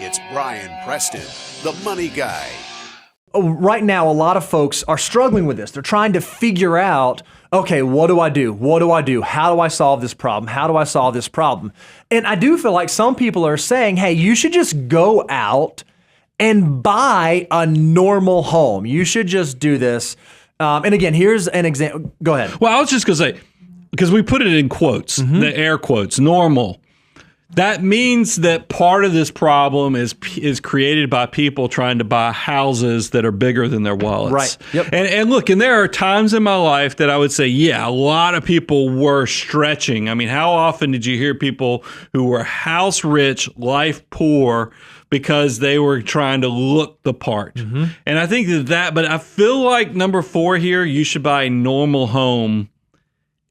It's Brian Preston, the money guy. Right now, a lot of folks are struggling with this. They're trying to figure out, okay, what do I do? What do I do? How do I solve this problem? How do I solve this problem? And I do feel like some people are saying, hey, you should just go out and buy a normal home. You should just do this. And again, here's an example. Go ahead. Well, I was just going to say, because we put it in quotes, the air quotes, normal. That means that part of this problem is created by people trying to buy houses that are bigger than their wallets. Right. Yep. And look, and there are times in my life that I would say, yeah, a lot of people were stretching. I mean, how often did you hear people who were house rich, life poor, because they were trying to look the part? And I think but I feel like number 4 here, you should buy a normal home,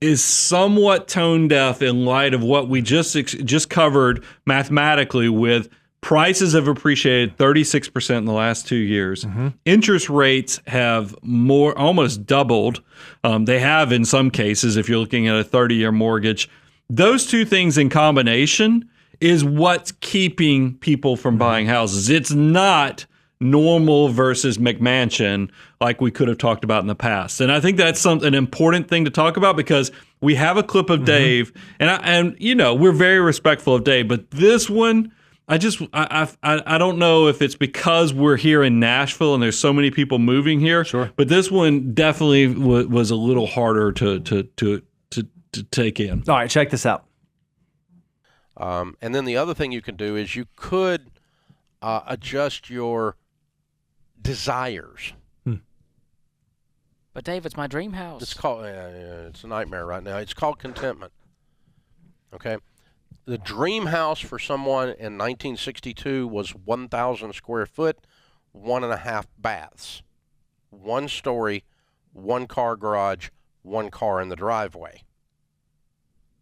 is somewhat tone deaf in light of what we just covered mathematically with prices have appreciated 36% in the last 2 years. Interest rates have almost doubled. They have in some cases, if you're looking at a 30-year mortgage. Those two things in combination is what's keeping people from buying houses. It's not normal versus McMansion like we could have talked about in the past. And I think that's an important thing to talk about because we have a clip of Dave and you know, we're very respectful of Dave, but this one, I don't know if it's because we're here in Nashville and there's so many people moving here. Sure. But this one definitely was a little harder to take in. All right, check this out. And then the other thing you can do is you could adjust your desires. But Dave, it's my dream house. It's called it's a nightmare right now. It's called contentment. Okay, the dream house for someone in 1962 was 1,000 square foot, 1.5 baths, 1 story, 1 car garage, 1 car in the driveway.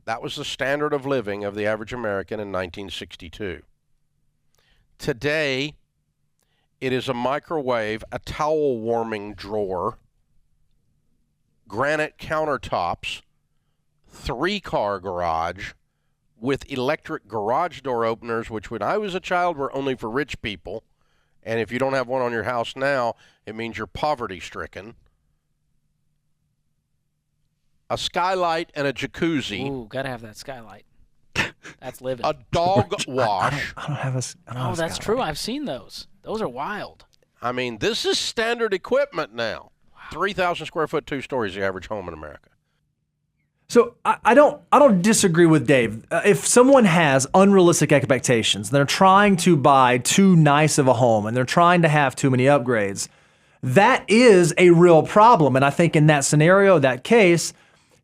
That was the standard of living of the average American in 1962. Today, it is a microwave, a towel warming drawer, granite countertops, 3-car garage with electric garage door openers, which when I was a child were only for rich people. And if you don't have one on your house now, it means you're poverty stricken. A skylight and a jacuzzi. Ooh, gotta have that skylight. That's living. A dog wash. I don't have a That's true. I've seen those. Those are wild. I mean, this is standard equipment now. 3,000 square foot, 2 stories, the average home in America. So I don't disagree with Dave. If someone has unrealistic expectations, they're trying to buy too nice of a home and they're trying to have too many upgrades, that is a real problem. And I think in that scenario, that case,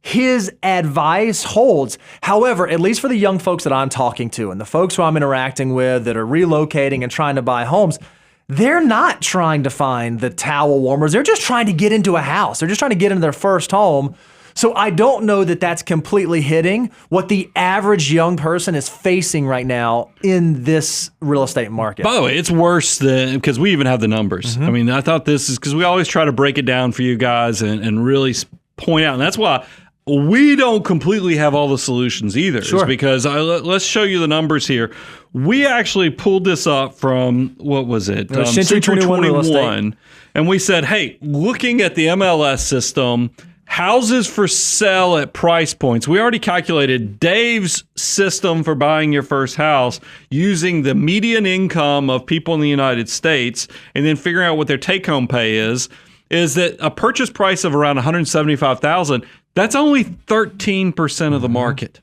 his advice holds. However, at least for the young folks that I'm talking to and the folks who I'm interacting with that are relocating and trying to buy homes, they're not trying to find the towel warmers. They're just trying to get into a house. They're just trying to get into their first home. So I don't know that that's completely hitting what the average young person is facing right now in this real estate market. By the way, it's worse than, because we even have the numbers. I mean, I thought this is, because we always try to break it down for you guys and really point out. And that's why we don't completely have all the solutions either. Sure. Because let's show you the numbers here. We actually pulled this up from, what was it? Century 21. And we said, hey, looking at the MLS system, houses for sale at price points. We already calculated Dave's system for buying your first house using the median income of people in the United States and then figuring out what their take-home pay is that a purchase price of around $175,000, that's only 13% of the market.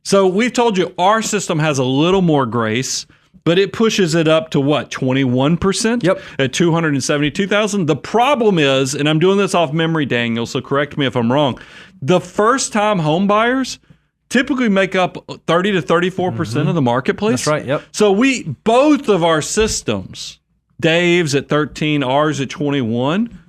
So we've told you our system has a little more grace, but it pushes it up to what, 21%? Yep. At $272,000. The problem is, and I'm doing this off memory, Daniel, so correct me if I'm wrong, the first-time home buyers typically make up 30 to 34% of the marketplace. That's right, yep. So both of our systems, Dave's at 13, ours at 21,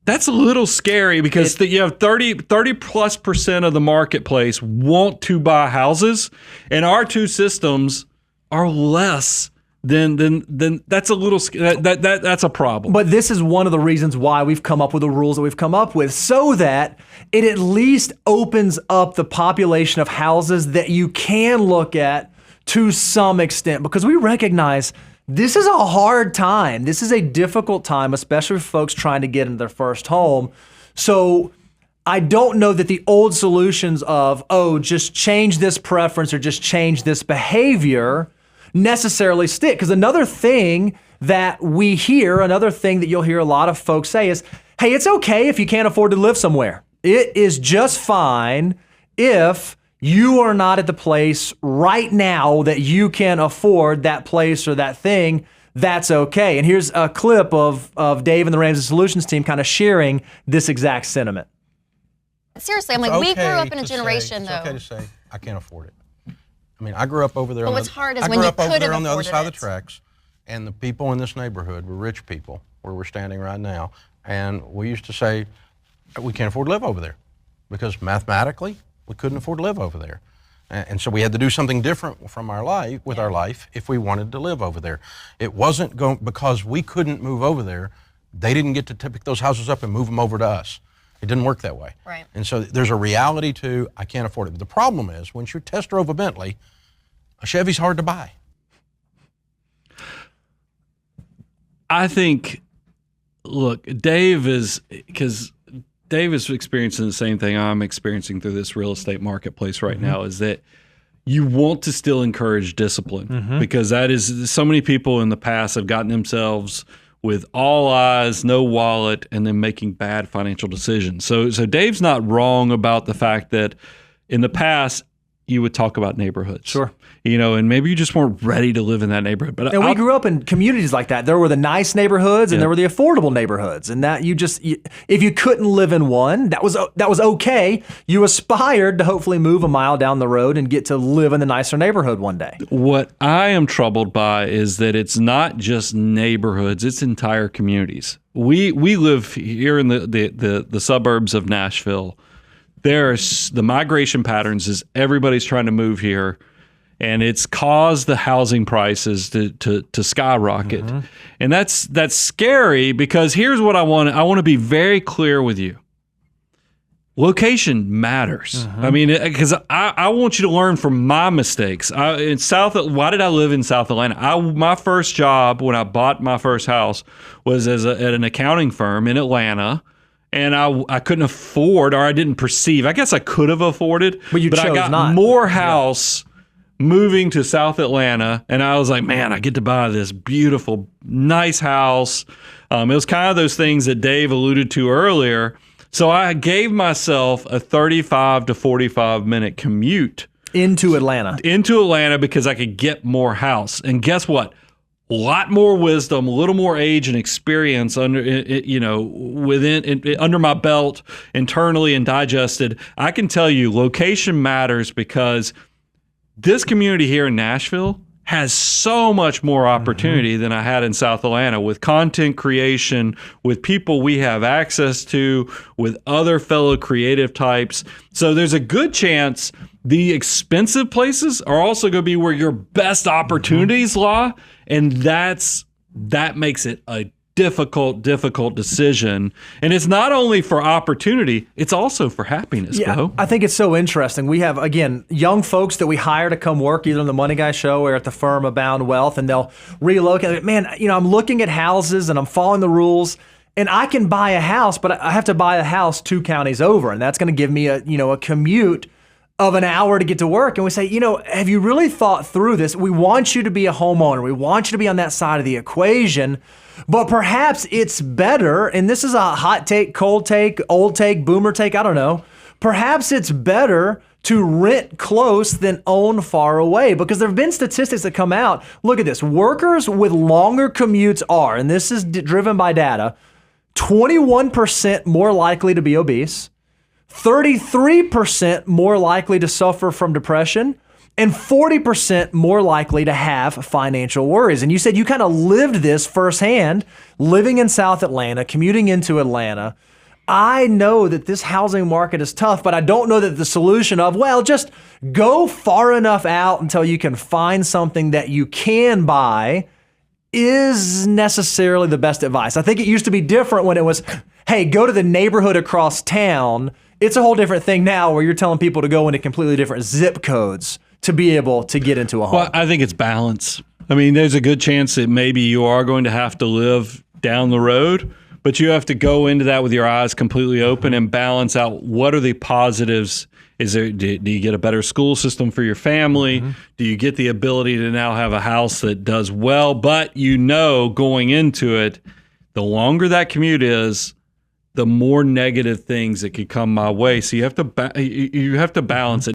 that's a little scary because you have 30 plus percent of the marketplace want to buy houses, and our two systems are less than that's a little that's a problem. But this is one of the reasons why we've come up with the rules that we've come up with, so that it at least opens up the population of houses that you can look at to some extent, because we recognize This is a hard time. This is a difficult time, especially for folks trying to get into their first home. So I don't know that the old solutions of, just change this preference or just change this behavior necessarily stick. Because another thing that we hear, another thing that you'll hear a lot of folks say is, hey, it's okay if you can't afford to live somewhere. It is just fine if you are not at the place right now that you can afford that place or that thing. That's okay. And here's a clip of Dave and the Ramsey Solutions team kind of sharing this exact sentiment. Seriously, I'm like, we grew up in a generation, it's though. okay to say, I can't afford it. I mean, I grew up over there. But on what's the, hard is I when grew you up over could there have on the other afforded side of the it. tracks, and the people in this neighborhood were rich people, where we're standing right now. And we used to say, we can't afford to live over there, because mathematically, we couldn't afford to live over there. And so we had to do something different from our life, with our life, if we wanted to live over there. It wasn't going, because we couldn't move over there, they didn't get to pick those houses up and move them over to us. It didn't work that way. Right. And so there's a reality to, I can't afford it. But the problem is, once you test drove a Bentley, a Chevy's hard to buy. I think, look, Dave is experiencing the same thing I'm experiencing through this real estate marketplace right now, is that you want to still encourage discipline, because that is, so many people in the past have gotten themselves with all eyes, no wallet, and then making bad financial decisions. So Dave's not wrong about the fact that in the past you would talk about neighborhoods. Sure. And maybe you just weren't ready to live in that neighborhood. But And we grew up in communities like that. There were the nice neighborhoods and there were the affordable neighborhoods. And that if you couldn't live in one, that was okay. You aspired to hopefully move a mile down the road and get to live in the nicer neighborhood one day. What I am troubled by is that it's not just neighborhoods, it's entire communities. We live here in the suburbs of Nashville. There's the migration patterns is everybody's trying to move here, and it's caused the housing prices to skyrocket. And that's scary, because here's what I want to be very clear with you. Location matters. I mean, because I want you to learn from my mistakes. Why did I live in South Atlanta? My first job when I bought my first house was at an accounting firm in Atlanta. And I couldn't afford, or I didn't perceive. I guess I could have afforded, but I got not. Morehouse moving to South Atlanta, and I was like, man, I get to buy this beautiful, nice house. It was kind of those things that Dave alluded to earlier. So I gave myself a 35 to 45 minute commute into Atlanta because I could get more house. And guess what? A lot more wisdom, a little more age and experience under my belt internally and digested. I can tell you location matters, because this community here in Nashville has so much more opportunity than I had in South Atlanta, with content creation, with people we have access to, with other fellow creative types. So there's a good chance the expensive places are also going to be where your best opportunities lie. And that makes it a difficult decision. And it's not only for opportunity, it's also for happiness, Bo. I think it's so interesting. We have, again, young folks that we hire to come work either on the Money Guy Show or at the firm Abound Wealth, and they'll relocate. Man, I'm looking at houses and I'm following the rules, and I can buy a house, but I have to buy a house 2 counties over, and that's going to give me a commute of an hour to get to work. And we say, have you really thought through this? We want you to be a homeowner. We want you to be on that side of the equation. But perhaps it's better, and this is a hot take, cold take, old take, boomer take, I don't know. Perhaps it's better to rent close than own far away, because there have been statistics that come out. Look at this. Workers with longer commutes are, and this is driven by data, 21% more likely to be obese, 33% more likely to suffer from depression, and 40% more likely to have financial worries. And you said you kind of lived this firsthand, living in South Atlanta, commuting into Atlanta. I know that this housing market is tough, but I don't know that the solution of, just go far enough out until you can find something that you can buy is necessarily the best advice. I think it used to be different when it was, hey, go to the neighborhood across town. It's a whole different thing now where you're telling people to go into completely different zip codes to be able to get into a home? Well, I think it's balance. I mean, there's a good chance that maybe you are going to have to live down the road, but you have to go into that with your eyes completely open and balance out what are the positives. Do you get a better school system for your family? Do you get the ability to now have a house that does well? But going into it, the longer that commute is, the more negative things that could come my way. So you have to balance it.